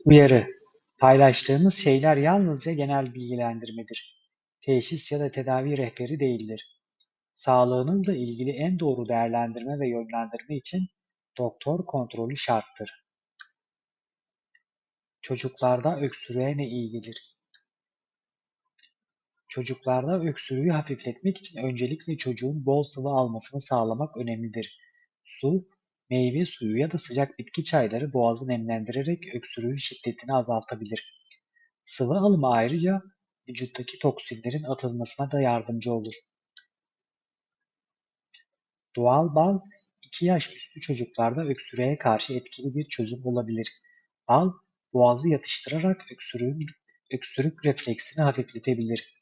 Uyarı: Paylaştığımız şeyler yalnızca genel bilgilendirmedir. Teşhis ya da tedavi rehberi değildir. Sağlığınızla ilgili en doğru değerlendirme ve yönlendirme için doktor kontrolü şarttır. Çocuklarda öksürüğe ne iyi gelir? Çocuklarda öksürüğü hafifletmek için öncelikle çocuğun bol sıvı almasını sağlamak önemlidir. Su, meyve suyu ya da sıcak bitki çayları boğazı nemlendirerek öksürüğün şiddetini azaltabilir. Sıvı alımı ayrıca vücuttaki toksinlerin atılmasına da yardımcı olur. Doğal bal, 2 yaş üstü çocuklarda öksürüğe karşı etkili bir çözüm olabilir. Bal, boğazı yatıştırarak öksürük refleksini hafifletebilir.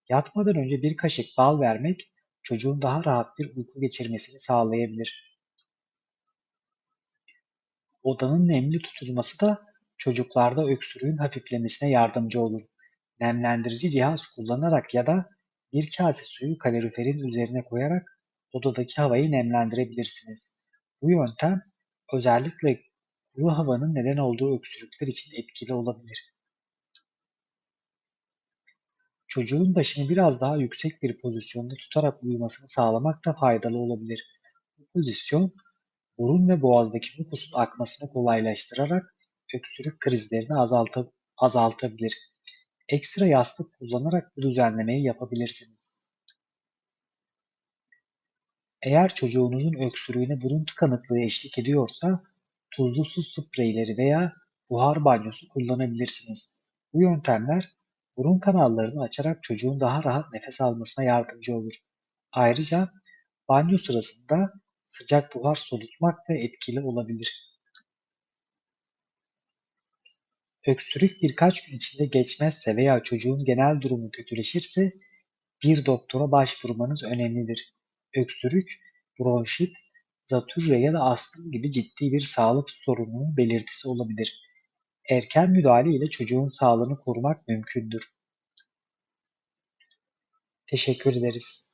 Yatmadan önce bir kaşık bal vermek çocuğun daha rahat bir uyku geçirmesini sağlayabilir. Odanın nemli tutulması da çocuklarda öksürüğün hafiflemesine yardımcı olur. Nemlendirici cihaz kullanarak ya da bir kase suyu kaloriferin üzerine koyarak odadaki havayı nemlendirebilirsiniz. Bu yöntem özellikle kuru havanın neden olduğu öksürükler için etkili olabilir. Çocuğun başını biraz daha yüksek bir pozisyonda tutarak uyumasını sağlamak da faydalı olabilir. Bu pozisyon burun ve boğazdaki mukusun akmasını kolaylaştırarak öksürük krizlerini azaltabilir. Ekstra yastık kullanarak bu düzenlemeyi yapabilirsiniz. Eğer çocuğunuzun öksürüğüne burun tıkanıklığı eşlik ediyorsa, tuzlu su spreyleri veya buhar banyosu kullanabilirsiniz. Bu yöntemler burun kanallarını açarak çocuğun daha rahat nefes almasına yardımcı olur. Ayrıca banyo sırasında sıcak buhar solutmak da etkili olabilir. Öksürük birkaç gün içinde geçmezse veya çocuğun genel durumu kötüleşirse bir doktora başvurmanız önemlidir. Öksürük, bronşit, zatürre ya da astım gibi ciddi bir sağlık sorununun belirtisi olabilir. Erken müdahale ile çocuğun sağlığını korumak mümkündür. Teşekkür ederiz.